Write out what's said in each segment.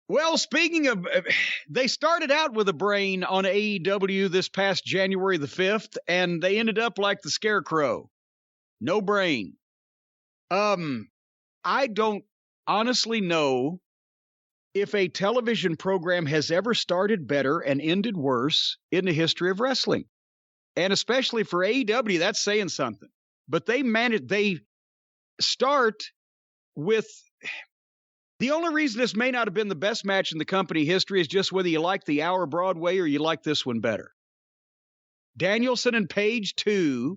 Well, speaking of, they started out with a brain on AEW this past January the 5th, and they ended up like the Scarecrow. No brain. I don't honestly know if a television program has ever started better and ended worse in the history of wrestling. And especially for AEW, that's saying something. But they start with, the only reason this may not have been the best match in the company history is just whether you like the Hour Broadway or you like this one better. Danielson and Page 2,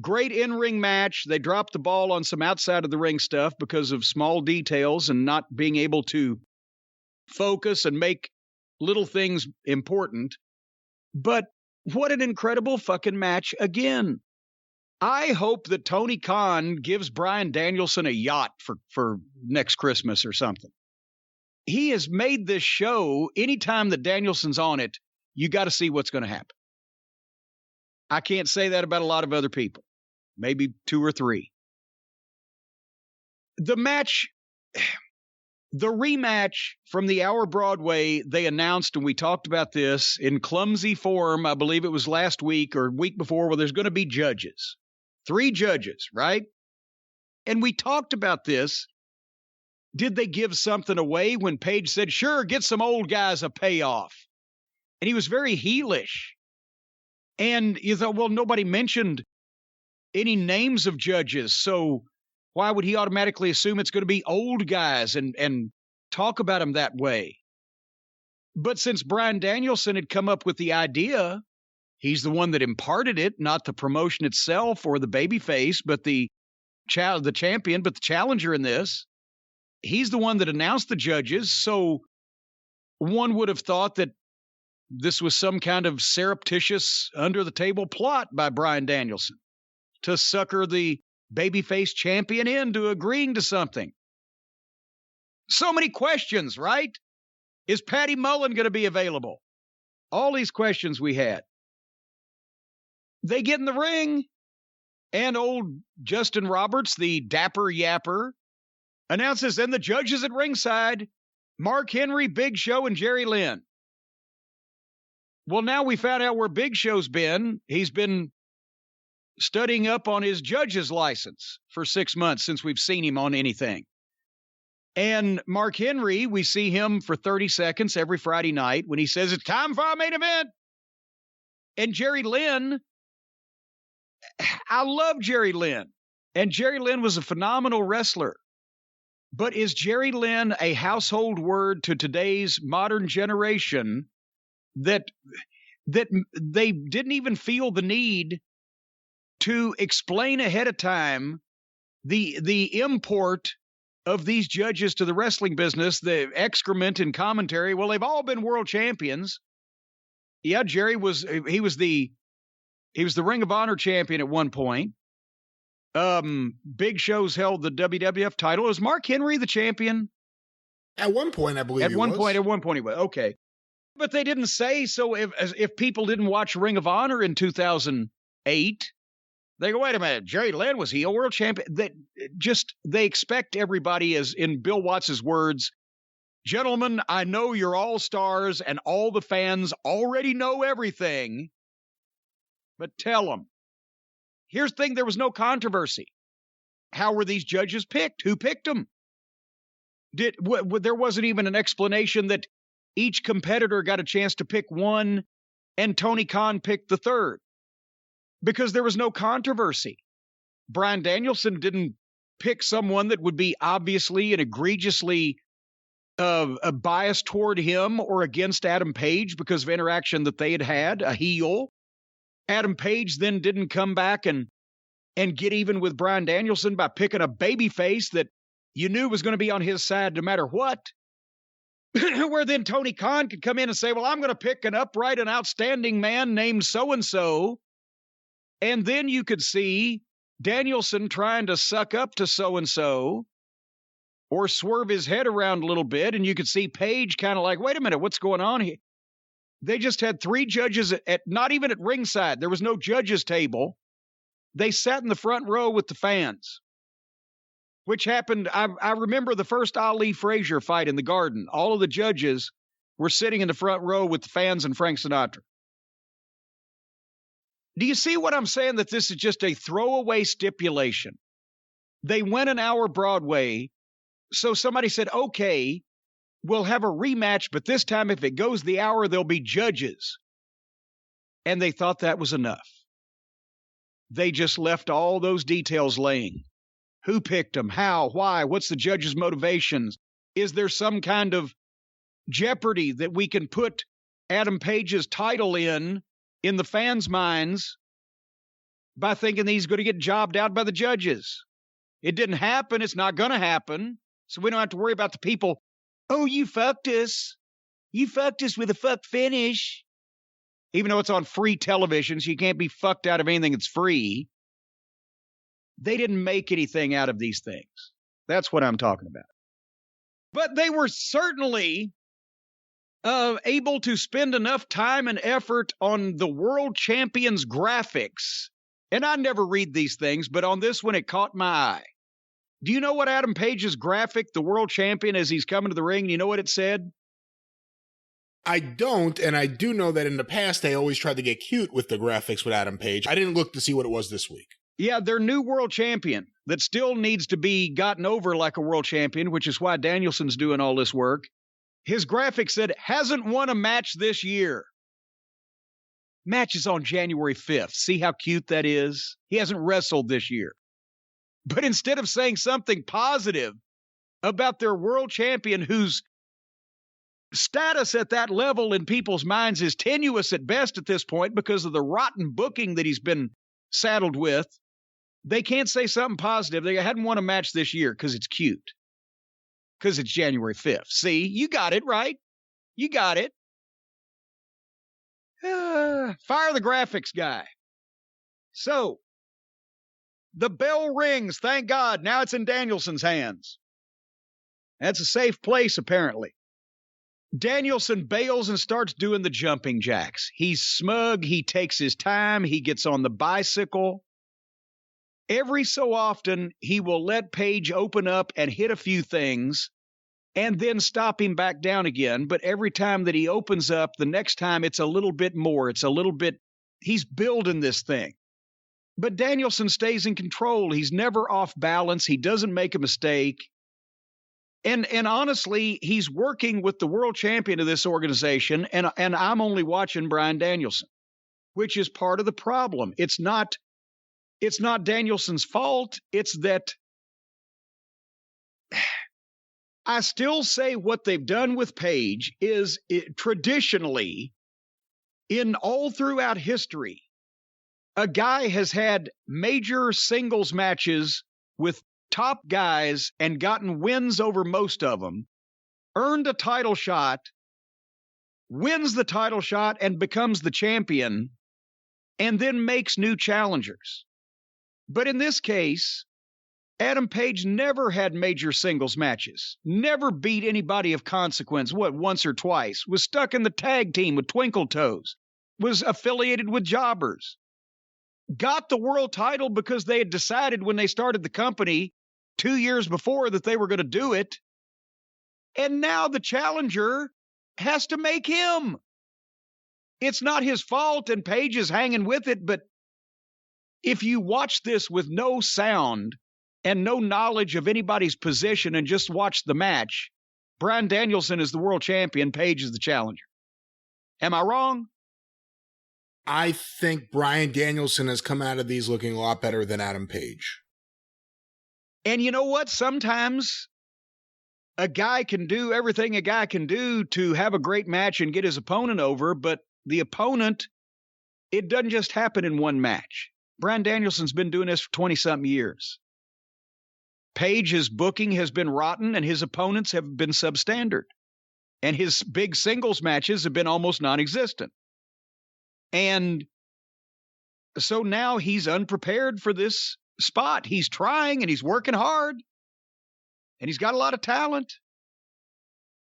great in-ring match. They dropped the ball on some outside of the ring stuff because of small details and not being able to focus and make little things important. But what an incredible fucking match again. I hope that Tony Khan gives Bryan Danielson a yacht for next Christmas or something. He has made this show, anytime that Danielson's on it, you got to see what's going to happen. I can't say that about a lot of other people. Maybe 2 or 3. The match, the rematch from the Hour Broadway, they announced, and we talked about this in clumsy form, I believe it was last week or week before, where there's going to be judges. 3 judges, right? And we talked about this. Did they give something away when Page said, sure, get some old guys a payoff? And he was very heelish. And you thought, well, nobody mentioned any names of judges, so why would he automatically assume it's going to be old guys and talk about them that way? But since Bryan Danielson had come up with the idea, he's the one that imparted it, not the promotion itself or the babyface, but the champion, but the challenger in this. He's the one that announced the judges, so one would have thought that this was some kind of surreptitious, under-the-table plot by Bryan Danielson to sucker the babyface champion into agreeing to something. So many questions, right? Is Patty Mullen going to be available? All these questions we had. They get in the ring, and old Justin Roberts, the dapper yapper, announces, and the judges at ringside, Mark Henry, Big Show, and Jerry Lynn. Well, now we found out where Big Show's been. He's been studying up on his judge's license for 6 months since we've seen him on anything. And Mark Henry, we see him for 30 seconds every Friday night when he says, it's time for our main event. And Jerry Lynn, I love Jerry Lynn. And Jerry Lynn was a phenomenal wrestler. But is Jerry Lynn a household word to today's modern generation that they didn't even feel the need to explain ahead of time the import of these judges to the wrestling business, the excrement and commentary? Well, they've all been world champions. Yeah, Jerry was the Ring of Honor champion at one point. Big Show's held the WWF title. Is Mark Henry the champion? At one point, I believe At one point he was. Okay. But they didn't say so. If people didn't watch Ring of Honor in 2008, they go, wait a minute, Jerry Lynn, was he a world champion? They expect everybody, as in Bill Watts' words, gentlemen, I know you're all stars and all the fans already know everything, but tell them. Here's the thing, there was no controversy. How were these judges picked? Who picked them? There wasn't even an explanation that each competitor got a chance to pick one and Tony Khan picked the third, because there was no controversy. Bryan Danielson didn't pick someone that would be obviously and egregiously biased toward him or against Adam Page because of interaction that they had, a heel. Adam Page then didn't come back and get even with Bryan Danielson by picking a babyface that you knew was going to be on his side no matter what. Where then Tony Khan could come in and say, well, I'm going to pick an upright and outstanding man named so-and-so. And then you could see Danielson trying to suck up to so-and-so or swerve his head around a little bit. And you could see Page kind of like, wait a minute, what's going on here? They just had 3 judges at not even at ringside. There was no judges table. They sat in the front row with the fans. which happened. I remember the first Ali Frazier fight in the Garden. All of the judges were sitting in the front row with the fans and Frank Sinatra. Do you see what I'm saying? That this is just a throwaway stipulation. They went an hour Broadway. So somebody said, okay, we'll have a rematch, but this time if it goes the hour, there'll be judges. And they thought that was enough. They just left all those details laying. Who picked them? How? Why? What's the judge's motivations? Is there some kind of jeopardy that we can put Adam Page's title in the fans' minds by thinking that he's going to get jobbed out by the judges? It didn't happen. It's not going to happen. So we don't have to worry about the people. Oh, you fucked us. You fucked us with a fuck finish. Even though it's on free television, so you can't be fucked out of anything that's free. They didn't make anything out of these things. That's what I'm talking about. But they were certainly able to spend enough time and effort on the world champion's graphics. And I never read these things, but on this one, it caught my eye. Do you know what Adam Page's graphic, the world champion, as he's coming to the ring, you know what it said? I don't, and I do know that in the past, they always tried to get cute with the graphics with Adam Page. I didn't look to see what it was this week. Yeah, their new world champion that still needs to be gotten over like a world champion, which is why Danielson's doing all this work. His graphic said, hasn't won a match this year. Match is on January 5th. See how cute that is? He hasn't wrestled this year. But instead of saying something positive about their world champion whose status at that level in people's minds is tenuous at best at this point because of the rotten booking that he's been saddled with, they can't say something positive. They hadn't won a match this year because it's cute. Because it's January 5th. See, you got it, right? You got it. Fire the graphics guy. So, the bell rings, thank God. Now it's in Danielson's hands. That's a safe place, apparently. Danielson bails and starts doing the jumping jacks. He's smug. He takes his time. He gets on the bicycle. Every so often, he will let Page open up and hit a few things and then stop him back down again. But every time that he opens up, the next time it's a little bit more. It's a little bit, he's building this thing. But Danielson stays in control. He's never off balance. He doesn't make a mistake. And honestly, he's working with the world champion of this organization, and I'm only watching Bryan Danielson, which is part of the problem. It's not Danielson's fault. It's that I still say what they've done with Page is traditionally, in all throughout history, a guy has had major singles matches with top guys and gotten wins over most of them, earned a title shot, wins the title shot and becomes the champion, and then makes new challengers. But in this case, Adam Page never had major singles matches, never beat anybody of consequence, once or twice, was stuck in the tag team with Twinkle Toes, was affiliated with Jobbers, got the world title because they had decided when they started the company 2 years before that they were going to do it. And now the challenger has to make him. It's not his fault and Page is hanging with it. But if you watch this with no sound and no knowledge of anybody's position and just watch the match, Bryan Danielson is the world champion. Page is the challenger. Am I wrong? I think Bryan Danielson has come out of these looking a lot better than Adam Page. And you know what? Sometimes a guy can do everything a guy can do to have a great match and get his opponent over, but the opponent, it doesn't just happen in one match. Bryan Danielson's been doing this for 20-something years. Page's booking has been rotten, and his opponents have been substandard. And his big singles matches have been almost non-existent. And so now he's unprepared for this spot. He's trying and he's working hard. And he's got a lot of talent.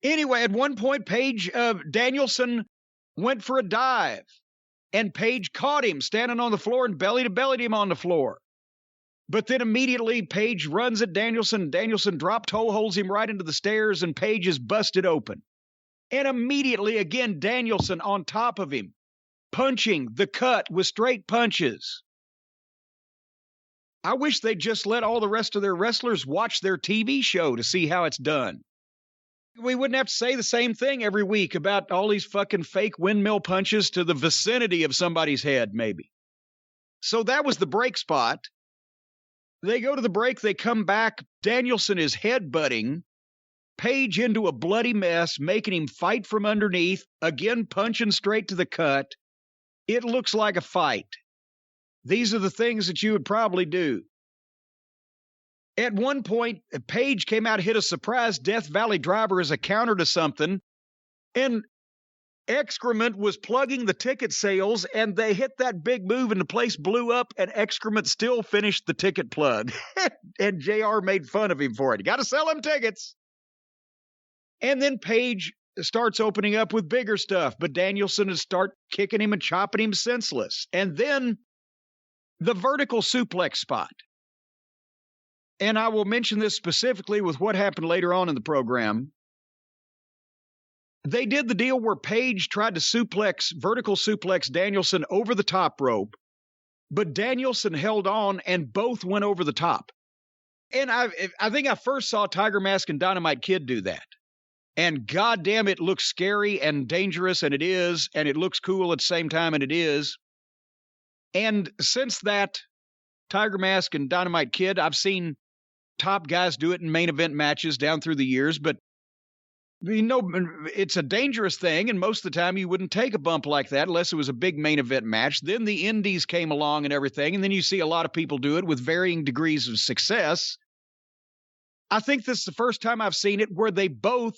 Anyway, at one point, Danielson went for a dive. And Page caught him standing on the floor and belly-to-bellied him on the floor. But then immediately Page runs at Danielson. Danielson drop toe holds him right into the stairs, and Page is busted open. And immediately, again, Danielson on top of him, punching the cut with straight punches. I wish they'd just let all the rest of their wrestlers watch their TV show to see how it's done. We wouldn't have to say the same thing every week about all these fucking fake windmill punches to the vicinity of somebody's head, maybe. So that was the break spot. They go to the break, they come back. Danielson is headbutting Page into a bloody mess, making him fight from underneath, again punching straight to the cut. It looks like a fight. These are the things that you would probably do. At one point, Page came out, hit a surprise Death Valley driver as a counter to something, and Excrement was plugging the ticket sales, and they hit that big move, and the place blew up, and Excrement still finished the ticket plug. And JR made fun of him for it. You got to sell him tickets. And then Page starts opening up with bigger stuff, but Danielson is start kicking him and chopping him senseless. And then the vertical suplex spot. And I will mention this specifically with what happened later on in the program. They did the deal where Page tried to vertical suplex Danielson over the top rope, but Danielson held on and both went over the top. And I think I first saw Tiger Mask and Dynamite Kid do that. And goddamn, it looks scary and dangerous, and it looks cool at the same time, and it is. And since that, Tiger Mask and Dynamite Kid, I've seen top guys do it in main event matches down through the years, but you know, it's a dangerous thing, and most of the time you wouldn't take a bump like that unless it was a big main event match. Then the indies came along and everything, and then you see a lot of people do it with varying degrees of success. I think this is the first time I've seen it where they both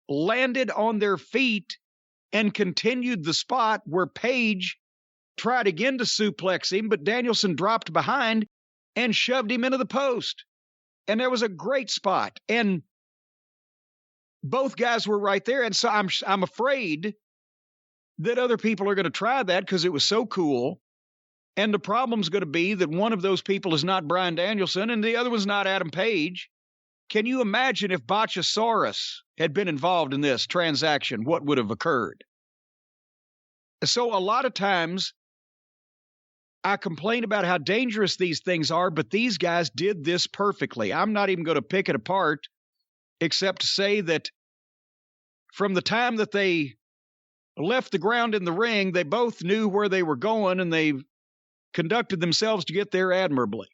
landed on their feet and continued the spot where Page tried again to suplex him, but Danielson dropped behind and shoved him into the post. And that was a great spot. And both guys were right there. And so I'm afraid that other people are going to try that because it was so cool. And the problem's going to be that one of those people is not Bryan Danielson and the other one's not Adam Page. Can you imagine if Botchasaurus had been involved in this transaction, what would have occurred? So a lot of times I complain about how dangerous these things are, but these guys did this perfectly. I'm not even going to pick it apart, except to say that from the time that they left the ground in the ring, they both knew where they were going, and they conducted themselves to get there admirably.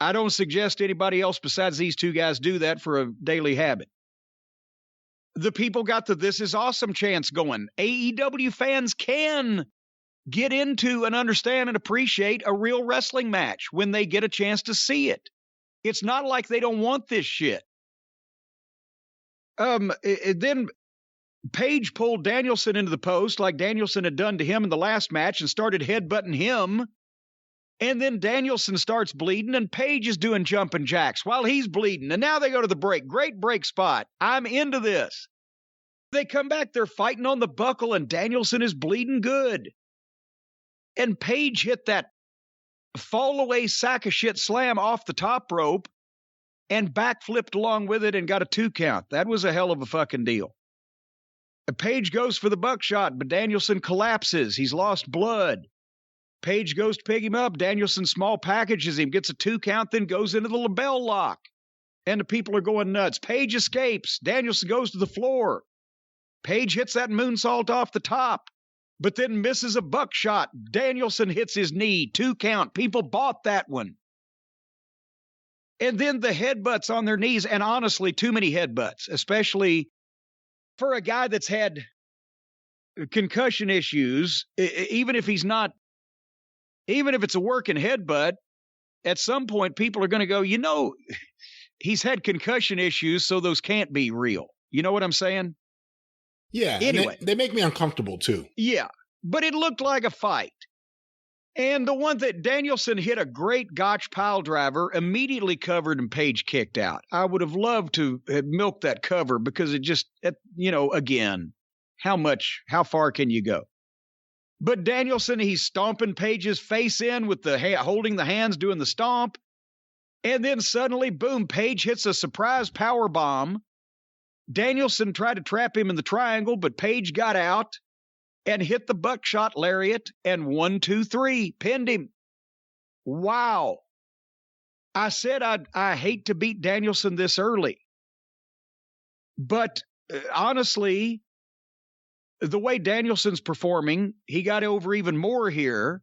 I don't suggest anybody else besides these two guys do that for a daily habit. The people got the This Is Awesome chants going. AEW fans can get into and understand and appreciate a real wrestling match when they get a chance to see it. It's not like they don't want this shit. Then Page pulled Danielson into the post like Danielson had done to him in the last match and started headbutting him. And then Danielson starts bleeding and Page is doing jumping jacks while he's bleeding. And now they go to the break. Great break spot. I'm into this. They come back. They're fighting on the buckle and Danielson is bleeding good. And Page hit that fall away sack of shit slam off the top rope and backflipped along with it and got a 2 count. That was a hell of a fucking deal. Page goes for the buckshot, but Danielson collapses. He's lost blood. Page goes to pick him up. Danielson small packages him, gets a 2 count, then goes into the label lock. And the people are going nuts. Page escapes. Danielson goes to the floor. Page hits that moonsault off the top, but then misses a buckshot. Danielson hits his knee, 2 count. People bought that one. And then the headbutts on their knees, and honestly, too many headbutts, especially for a guy that's had concussion issues, even if it's a working headbutt, at some point people are going to go, you know, he's had concussion issues, so those can't be real. You know what I'm saying? Yeah. Anyway. They make me uncomfortable too. Yeah. But it looked like a fight. And the one that Danielson hit a great gotch pile driver, immediately covered and Page kicked out. I would have loved to have milked that cover because it just, you know, again, how far can you go? But Danielson, he's stomping Page's face in with the holding the hands, doing the stomp. And then suddenly, boom, Page hits a surprise power bomb. Danielson tried to trap him in the triangle, but Page got out and hit the buckshot lariat and 1, 2, 3, pinned him. Wow. I said I hate to beat Danielson this early. But honestly, the way Danielson's performing, he got over even more here.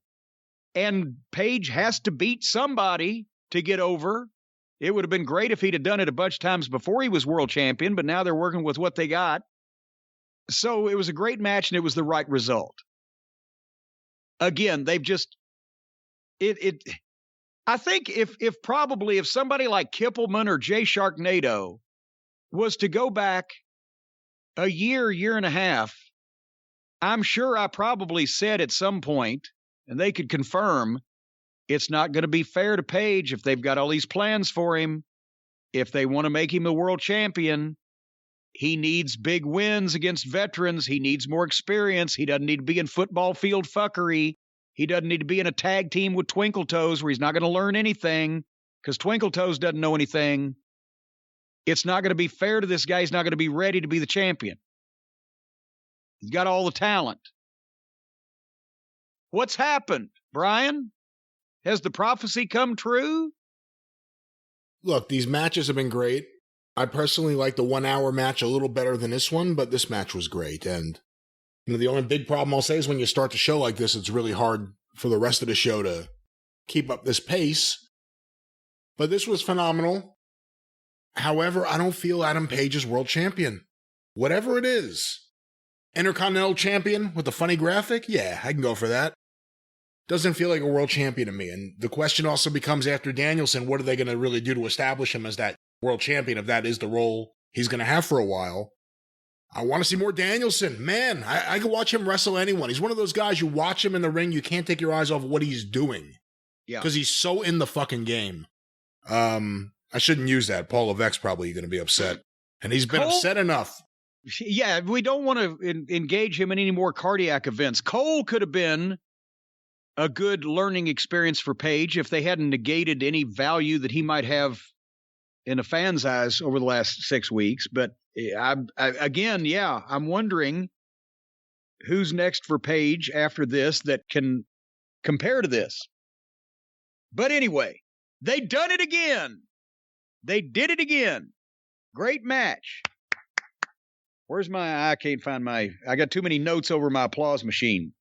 And Page has to beat somebody to get over. It would have been great if he'd have done it a bunch of times before he was world champion, but now they're working with what they got. So it was a great match, and it was the right result. Again, they've just I think if somebody like Kippelman or Jay Sharknado was to go back a year and a half, I'm sure I probably said at some point, and they could confirm, it's not going to be fair to Page if they've got all these plans for him. If they want to make him a world champion, he needs big wins against veterans. He needs more experience. He doesn't need to be in football field fuckery. He doesn't need to be in a tag team with Twinkle Toes where he's not going to learn anything because Twinkle Toes doesn't know anything. It's not going to be fair to this guy. He's not going to be ready to be the champion. He's got all the talent. What's happened, Brian? Has the prophecy come true? Look, these matches have been great. I personally like the 1 hour match a little better than this one, but this match was great. And the only big problem I'll say is when you start the show like this, it's really hard for the rest of the show to keep up this pace. But this was phenomenal. However, I don't feel Adam Page is world champion. Whatever it is. Intercontinental champion with a funny graphic? Yeah, I can go for that. Doesn't feel like a world champion to me. And the question also becomes after Danielson, what are they going to really do to establish him as that world champion if that is the role he's going to have for a while? I want to see more Danielson. Man, I could watch him wrestle anyone. He's one of those guys, you watch him in the ring, you can't take your eyes off what he's doing. Yeah. Because he's so in the fucking game. I shouldn't use that. Paul Levesque's probably going to be upset. And he's been upset enough. Yeah, we don't want to engage him in any more cardiac events. Cole could have been a good learning experience for Page if they hadn't negated any value that he might have in a fan's eyes over the last 6 weeks. But I'm wondering who's next for Page after this that can compare to this. But anyway, they done it again. They did it again. Great match. Where's I can't find I got too many notes over my applause machine.